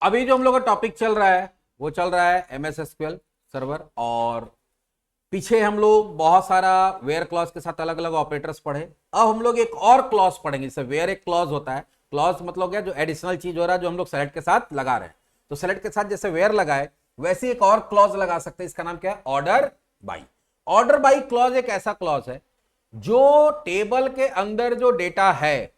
अभी जो हम लोग का टॉपिक चल रहा है वो चल रहा है एमएस एसक्यूएल सर्वर। और पीछे हम लोग बहुत सारा वेयर क्लॉज के साथ अलग अलग ऑपरेटर्स पढ़े। अब हम लोग एक और क्लॉज पढ़ेंगे। जैसे वेयर एक क्लॉज होता है, क्लॉज मतलब क्या, जो एडिशनल चीज हो रहा है जो हम लोग सेलेक्ट के साथ लगा रहे हैं। तो सेलेक्ट के साथ जैसे वेयर लगाए वैसे एक और क्लॉज लगा सकते हैं। इसका नाम क्या है? Order by. Order by clause एक ऐसा क्लॉज है जो टेबल के अंदर जो डेटा है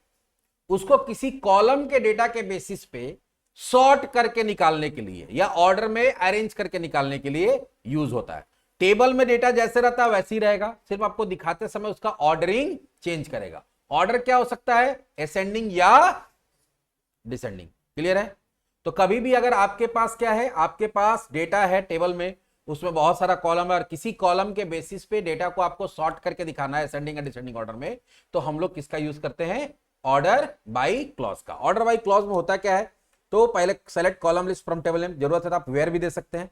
उसको किसी कॉलम के डेटा के बेसिस पे सॉर्ट करके निकालने के लिए या ऑर्डर में अरेंज करके निकालने के लिए यूज होता है। टेबल में डेटा जैसे रहता है वैसे ही रहेगा, सिर्फ आपको दिखाते समय उसका ऑर्डरिंग चेंज करेगा। ऑर्डर क्या हो सकता है? असेंडिंग या डिसेंडिंग। क्लियर है? तो कभी भी अगर आपके पास क्या है, आपके पास डेटा है टेबल में, उसमें बहुत सारा कॉलम है और किसी कॉलम के बेसिस पे डेटा को आपको सॉर्ट करके दिखाना है असेंडिंग या डिसेंडिंग ऑर्डर में, तो हम लोग किसका यूज करते हैं? ऑर्डर बाई क्लॉज का। ऑर्डर बाई क्लॉज में होता क्या है? तो पहले select column list from table name, जरूरत है तो आप वेयर भी दे सकते हैं।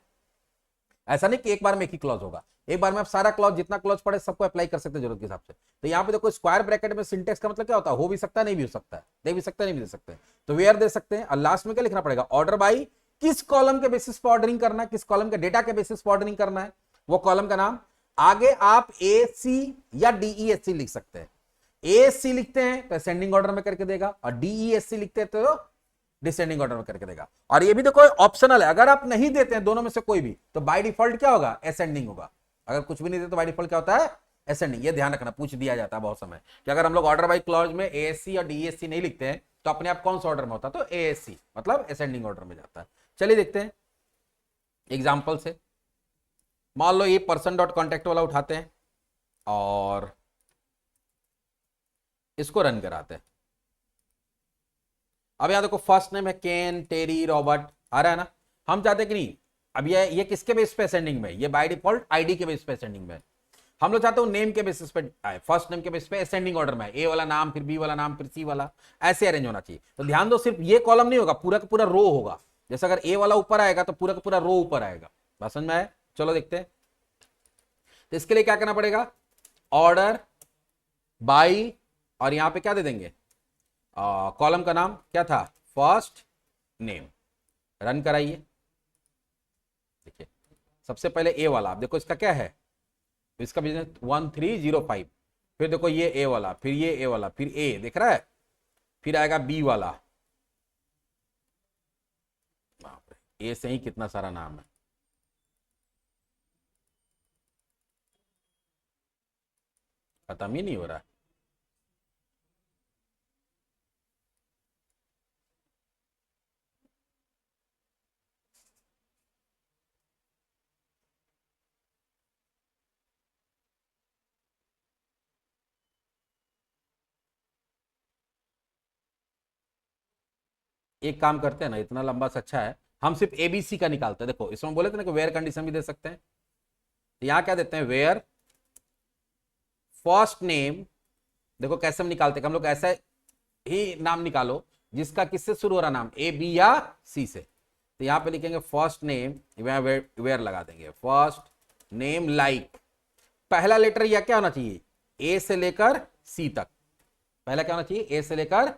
ऐसा नहीं कि एक बार में एक ही क्लॉज होगा, एक बार में आप सारा क्लॉज जितना क्लॉज पड़े सबको अप्लाई कर सकते हैं जरूरत के हिसाब से। तो यहाँ पे देखो स्क्वायर ब्रैकेट में सिंटेक्स का मतलब क्या होता है? हो भी सकता है, नहीं भी हो सकता है, दे भी सकता है, नहीं भी दे सकते हैं। तो वेयर दे सकते हैं और लास्ट में क्या लिखना पड़ेगा? Order by. किस कॉलम के बेसिस पर ऑर्डरिंग करना है, किस कॉलम के डेटा के बेसिस पर ऑर्डरिंग करना है, वो कॉलम का नाम। आगे आप ए सी या डीईएससी लिख सकते हैं। एएससी लिखते हैं तो असेंडिंग ऑर्डर में करके देगा, और डीईएससी लिखते हैं तो डिसेंडिंग ऑर्डर में करके देगा। और ये भी देखो ऑप्शनल है, अगर आप नहीं देते हैं दोनों में से कोई भी तो बाय डिफॉल्ट क्या होगा? असेंडिंग होगा। अगर कुछ भी नहीं देते तो बाय डिफॉल्ट क्या होता है? असेंडिंग। ये ध्यान रखना, पूछ दिया जाता है बहुत समय कि अगर हम लोग ऑर्डर बाय क्लॉज में एएससी और डीएससी नहीं लिखते हैं तो अपने आप कौन सा ऑर्डर में होता है? तो एएससी मतलब असेंडिंग ऑर्डर में जाता है। चलिए देखते हैं एग्जाम्पल से। मान लो ये पर्सन डॉट कॉन्टेक्ट वाला उठाते हैं और इसको रन कराते हैं। अब यहां देखो फर्स्ट नेम है केन, टेरी, रॉबर्ट आ रहा है ना। हम चाहते हैं कि नहीं, अब ये किसके बेस पे असेंडिंग में? ये बाय डिफॉल्ट आईडी के बेस पे असेंडिंग में। हम लोग चाहते हो नेम के बेसिस पे आए, फर्स्ट नेम के बेस पे असेंडिंग ऑर्डर में, ए वाला नाम फिर बी वाला नाम फिर सी वाला, ऐसे अरेंज होना चाहिए। तो ध्यान दो, सिर्फ ये कॉलम नहीं होगा, पूरा का पूरा रो होगा। जैसे अगर ए वाला ऊपर आएगा तो पूरा का पूरा रो ऊपर आएगा। बात समझ में आए? चलो देखते हैं। तो इसके लिए क्या करना पड़ेगा? ऑर्डर बाई, और यहां पे क्या दे देंगे? कॉलम का नाम क्या था? First name. रन कराइए। देखिए सबसे पहले ए वाला, आप देखो इसका क्या है, इसका बिजनेस 1305। फिर देखो ये ए वाला, फिर ये ए वाला, फिर ए दिख रहा है, फिर आएगा बी वाला। ए से ही कितना सारा नाम है। खत्म ही नहीं हो रहा है। एक काम करते हैं ना, इतना लंबा से अच्छा है हम सिर्फ एबीसी का निकालते हैं। देखो इसमें बोले थे ना कि वेयर कंडीशन भी दे सकते हैं, तो यहां क्या देते हैं? Where first name. देखो कैसे हम निकालते हैं, हम लोग ऐसा ही नाम निकालो जिसका किससे शुरू हो रहा नाम, ए बी या सी से। तो यहां पे लिखेंगे फर्स्ट नेम, वेयर लगा देंगे फर्स्ट नेम लाइक। पहला लेटर या क्या होना चाहिए? ए से लेकर सी तक। पहला क्या होना चाहिए? ए से लेकर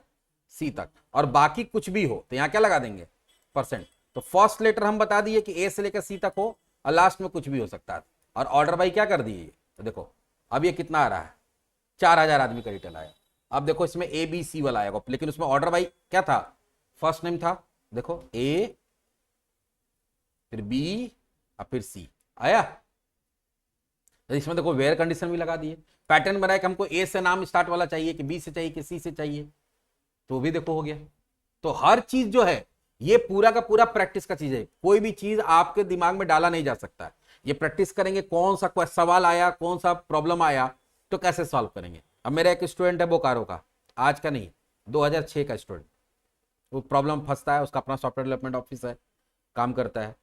सी तक, और बाकी कुछ भी हो तो यहां क्या लगा देंगे? परसेंट। तो फर्स्ट लेटर हम बता दिए कि ए से लेकर सी तक हो, और लास्ट में कुछ भी हो सकता है। और ऑर्डर बाई क्या कर दिए? तो देखो अब ये कितना आ रहा है? 4000 आदमी का रिटेल आया। अब देखो इसमें ए बी सी वाला आएगा, लेकिन उसमें ऑर्डर बाई क्या था? फर्स्ट नेम था। देखो ए फिर बी और फिर सी आया। तो इसमें देखो वेयर कंडीशन भी लगा दिए। पैटर्न बनाया कि हमको ए से नाम स्टार्ट वाला चाहिए कि बी से चाहिए कि सी से चाहिए, तो भी देखो हो गया। तो हर चीज जो है ये पूरा का पूरा प्रैक्टिस का चीज है। कोई भी चीज आपके दिमाग में डाला नहीं जा सकता है। ये प्रैक्टिस करेंगे, कौन सा कोई सवाल आया, कौन सा प्रॉब्लम आया तो कैसे सॉल्व करेंगे। अब मेरा एक स्टूडेंट है बोकारो का, आज का नहीं 2006 का स्टूडेंट। वो प्रॉब्लम फंसता है, उसका अपना सॉफ्टवेयर डेवलपमेंट ऑफिस है, काम करता है,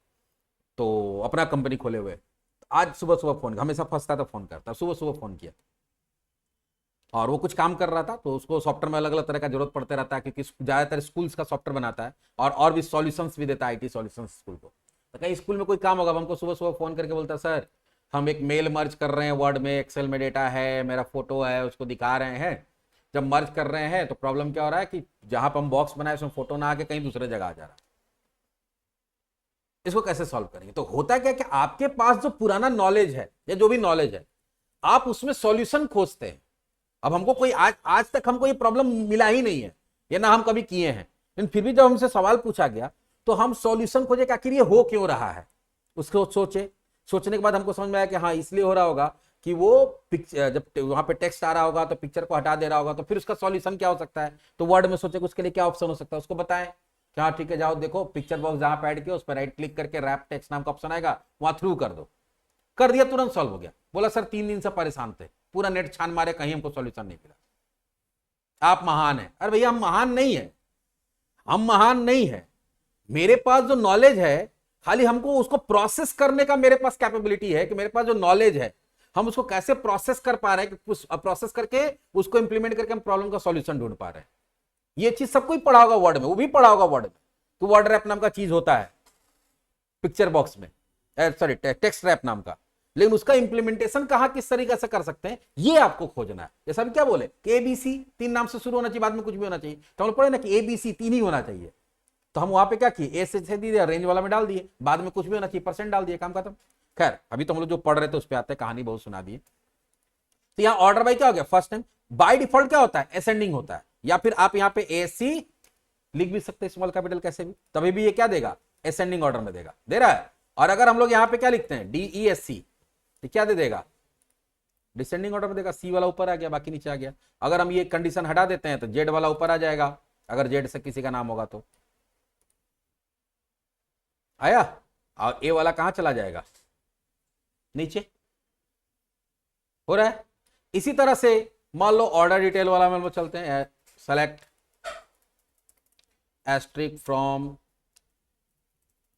तो अपना कंपनी खोले हुए। आज सुबह सुबह फोन, हमेशा फंसता तो फोन करता, सुबह सुबह फोन किया और वो कुछ काम कर रहा था, तो उसको सॉफ्टवेयर में अलग अलग तरह का जरूरत पड़ते रहता है क्योंकि ज्यादातर स्कूल्स का सॉफ्टवेयर बनाता है और भी सॉल्यूशंस भी देता है, आईटी सॉल्यूशंस स्कूल को। तो कहीं स्कूल में कोई काम होगा, हमको सुबह सुबह फोन करके बोलता है सर हम एक मेल मर्ज कर रहे हैं, वर्ड में एक्सेल में डेटा है, मेरा फोटो है, उसको दिखा रहे हैं। जब मर्ज कर रहे हैं तो प्रॉब्लम क्या हो रहा है कि जहां पर हम बॉक्स बनाए उसमें फोटो ना आके कहीं दूसरे जगह आ जा रहा है। इसको कैसे सॉल्व करेंगे? तो होता क्या कि आपके पास जो पुराना नॉलेज है या जो भी नॉलेज है, आप उसमें सॉल्यूशन खोजते हैं। अब हमको कोई आज तक हमको ये प्रॉब्लम मिला ही नहीं है, ये ना हम कभी किए हैं, लेकिन फिर भी जब हमसे सवाल पूछा गया तो हम सॉल्यूशन खोजे कि आखिर ये हो क्यों रहा है। उसको सोचने के बाद हमको समझ में आया कि हाँ, इसलिए हो रहा होगा कि वो पिक्चर, जब वहां पे टेक्स्ट आ रहा होगा तो पिक्चर को हटा दे रहा होगा, तो फिर उसका सॉल्यूशन क्या हो सकता है। तो वर्ड में सोचे कि उसके लिए क्या ऑप्शन हो सकता है, उसको बताएं कि हाँ ठीक है, जाओ देखो पिक्चर बॉक्स जहां पे ऐड किया उस पर राइट क्लिक करके रैप टेक्स्ट नाम का ऑप्शन आएगा, वहां थ्रू कर दो। कर दिया, तुरंत सॉल्व हो गया। बोला सर 3 दिन से परेशान थे, पूरा नेट छान मारे, कहीं हमको सॉल्यूशन नहीं मिला। आप महान है। अरे भैया हम महान नहीं है, हम महान नहीं है। मेरे पास जो नॉलेज है, खाली हमको उसको प्रोसेस करने का मेरे पास कैपेबिलिटी है कि मेरे पास जो नॉलेज है हम उसको कैसे प्रोसेस कर पा रहे हैं, कि प्रोसेस करके उसको इंप्लीमेंट करके हम प्रॉब्लम का सॉल्यूशन ढूंढ पा रहे हैं। ये चीज सबको ही पढ़ा होगा वर्ड में, वो भी पढ़ा होगा वर्ड में। तो वर्ड रैप नाम का चीज होता है पिक्चर बॉक्स में, सॉरी टेक्स्ट रैप नाम का, लेकिन उसका इंप्लीमेंटेशन कहां किस तरीके से कर सकते हैं ये आपको खोजना है। जैसा भी क्या बोले कि एबीसी 3 नाम से शुरू होना चाहिए, बाद में कुछ भी होना चाहिए, तो हम पढ़े ना कि एबीसी 3 ही होना चाहिए। तो हम वहां पे क्या किए, ए से दे दिया, रेंज वाला में डाल दिए, बाद में कुछ भी होना चाहिए परसेंट डाल दिए, काम खत्म। खैर अभी तो हम लोग जो पढ़ रहे थे उस पर आते हैं, कहानी बहुत सुना दी। तो यहाँ ऑर्डर बाई क्या हो गया, फर्स्ट टाइम बाय डिफॉल्ट क्या होता है, असेंडिंग होता है, या फिर आप यहाँ पे एसी लिख भी सकते हैं स्मॉल कैपिटल कैसे भी, तभी भी ये क्या देगा, असेंडिंग ऑर्डर में देगा, दे रहा है। और अगर हम लोग यहाँ पे क्या लिखते हैं DESC, तो क्या दे देगा, डिसेंडिंग ऑर्डर में देगा। सी वाला ऊपर आ गया, बाकी नीचे आ गया। अगर हम ये कंडीशन हटा देते हैं तो जेड वाला ऊपर आ जाएगा, अगर जेड से किसी का नाम होगा तो आया, और ए वाला कहां चला जाएगा, नीचे। हो रहा है। इसी तरह से मान लो ऑर्डर डिटेल वाला में हम लोग चलते हैं, select asterisk from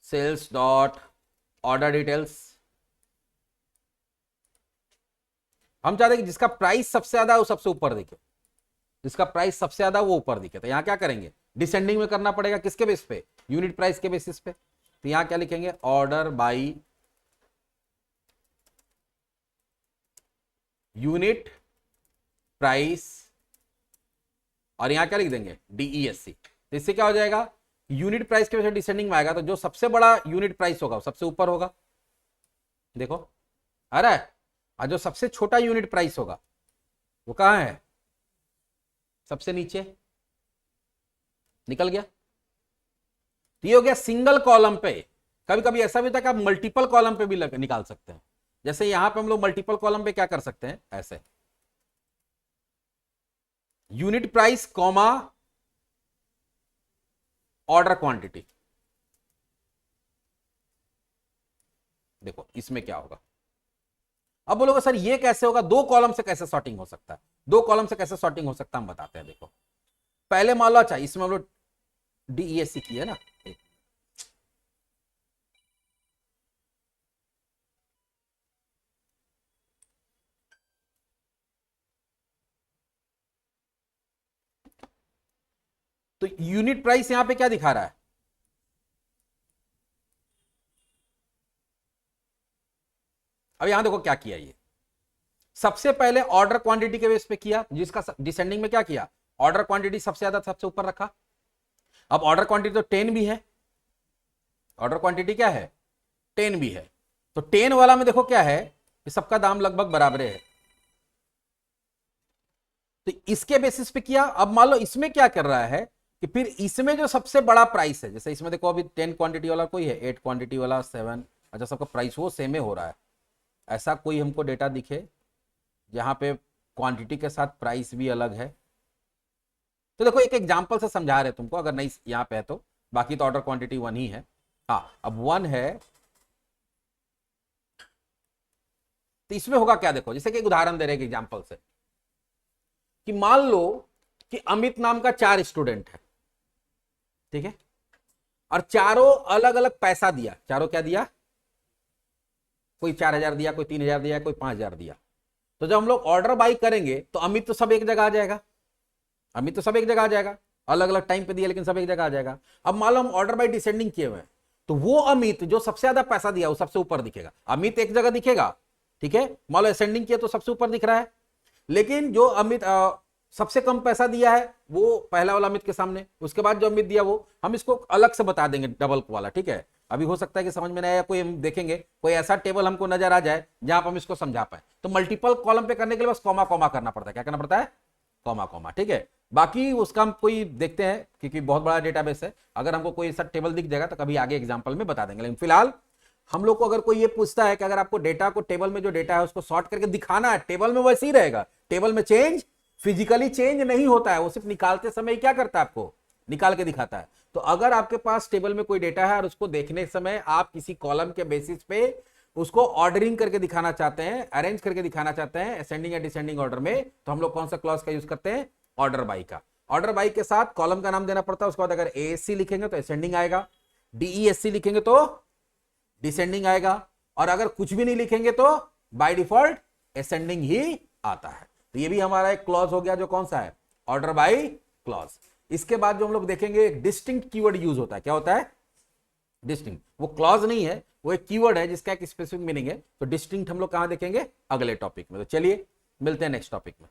sales dot order details. हम चाहते हैं कि जिसका प्राइस सबसे ज्यादा है वो सबसे ऊपर दिखे, जिसका प्राइस सबसे ज्यादा वो ऊपर दिखे। तो यहां क्या करेंगे, डिसेंडिंग में करना पड़ेगा, किसके बेस पे, यूनिट प्राइस के बेसिस पे। तो यहां क्या लिखेंगे, ऑर्डर बाई यूनिट प्राइस, और यहां क्या लिख देंगे, DESC। तो इससे क्या हो जाएगा, यूनिट प्राइस के वजह से डिसेंडिंग में आएगा, तो जो सबसे बड़ा यूनिट प्राइस होगा वो सबसे ऊपर होगा, देखो आ रहा है। और जो सबसे छोटा यूनिट प्राइस होगा वो कहां है, सबसे नीचे, निकल गया। तो ये हो गया सिंगल कॉलम पे। कभी कभी ऐसा भी होता है कि आप मल्टीपल कॉलम पे भी निकाल सकते हैं। जैसे यहां पे हम लोग मल्टीपल कॉलम पे क्या कर सकते हैं, ऐसे unit price comma order quantity. देखो इसमें क्या होगा, अब बोलोगे सर ये कैसे होगा, 2 कॉलम से कैसे सॉर्टिंग हो सकता है, 2 कॉलम से कैसे सॉर्टिंग हो सकता है हम बताते हैं। देखो पहले मान लो, अच्छा इसमें हम लोग DESC की है ना, तो यूनिट प्राइस यहां पे क्या दिखा रहा है, अब यहां देखो क्या किया, ये सबसे पहले ऑर्डर क्वांटिटी के बेस पे किया, जिसका डिसेंडिंग में क्या किया, ऑर्डर क्वांटिटी सबसे ज्यादा सबसे ऊपर रखा। अब ऑर्डर क्वांटिटी तो 10 भी है, ऑर्डर क्वांटिटी क्या है, 10 भी है। तो 10 वाला में देखो क्या है, कि सबका दाम लगभग बराबर है, तो इसके बेसिस पे किया। अब मान लो इसमें क्या कर रहा है कि फिर इसमें जो सबसे बड़ा प्राइस है, जैसे इसमें देखो अभी 10 क्वांटिटी वाला कोई है, 8 क्वांटिटी वाला 7, अच्छा सबका प्राइस वो सेम हो रहा है। ऐसा कोई हमको डेटा दिखे जहां पे क्वांटिटी के साथ प्राइस भी अलग है, तो देखो एक एग्जांपल से समझा रहे तुमको, अगर नहीं यहां पे है तो, बाकी तो ऑर्डर क्वांटिटी 1 ही है। हाँ अब 1 है, तो इसमें होगा क्या, देखो जैसे कि एक उदाहरण दे रहे हैं एग्जांपल से, कि मान लो कि अमित नाम का 4 स्टूडेंट है, ठीक है, और चारों अलग अलग पैसा दिया, चारों क्या दिया, कोई 4000 दिया, कोई 3000 दिया, कोई 5000 दिया। तो जब हम लोग ऑर्डर बाई करेंगे तो अमित तो सब एक जगह आ जाएगा, अमित तो सब एक जगह आ जाएगा, अलग अलग टाइम पे दिया लेकिन सब एक जगह आ जाएगा। अब मान लो हम ऑर्डर बाई डिसेंडिंग किए हुए हैं, तो वो अमित जो सबसे ज्यादा पैसा दिया वो सबसे ऊपर दिखेगा, अमित एक जगह दिखेगा, ठीक है। मान लो असेंडिंग किया तो सबसे ऊपर दिख रहा है, लेकिन जो अमित सबसे कम पैसा दिया है वो पहला वाला अमित के सामने, उसके बाद जो अमित दिया वो हम इसको अलग से बता देंगे, डबल वाला, ठीक है। अभी हो सकता है कि समझ में नहीं आया, कोई हम देखेंगे कोई ऐसा टेबल हमको नजर आ जाए जहां पर हम इसको समझा पाए, तो मल्टीपल कॉलम पे करने के लिए बस कॉमा कॉमा करना पड़ता है। क्या करना पड़ता है? Comma comma. ठीक है, बाकी उसका हम कोई देखते हैं क्योंकि बहुत बड़ा डेटाबेस है, अगर हमको कोई ऐसा टेबल दिख जाएगा तो कभी आगे एग्जाम्पल में बता देंगे। लेकिन फिलहाल हम लोग को अगर कोई ये पूछता है कि अगर आपको डेटा को, टेबल में जो डेटा है उसको सॉर्ट करके दिखाना है, टेबल में वैसे ही रहेगा, टेबल में चेंज फिजिकली चेंज नहीं होता है, वो सिर्फ निकालते समय क्या करता है, आपको निकाल के दिखाता है। तो अगर आपके पास टेबल में कोई डेटा है और उसको देखने समय आप किसी कॉलम के बेसिस पे उसको ऑर्डरिंग करके दिखाना चाहते हैं, अरेंज करके दिखाना चाहते हैं असेंडिंग या डिसेंडिंग ऑर्डर में, तो हम लोग कौन सा क्लॉज का यूज करते हैं? ऑर्डर बाई का। ऑर्डर बाई के साथ कॉलम का नाम देना पड़ता है, उसके बाद अगर एएससी लिखेंगे तो असेंडिंग आएगा, डीईएससी लिखेंगे तो डिसेंडिंग आएगा, और अगर कुछ भी नहीं लिखेंगे तो बाय डिफॉल्ट असेंडिंग ही आता है। तो ये भी हमारा एक क्लॉज हो गया जो कौन सा है? Order by clause. इसके बाद जो हम लोग देखेंगे एक डिस्टिंक्ट कीवर्ड यूज होता है। क्या होता है? डिस्टिंक्ट। वो क्लॉज नहीं है, वो एक कीवर्ड है जिसका एक स्पेसिफिक मीनिंग है। तो डिस्टिंक्ट हम लोग कहां देखेंगे? अगले टॉपिक में। तो चलिए मिलते हैं नेक्स्ट टॉपिक में।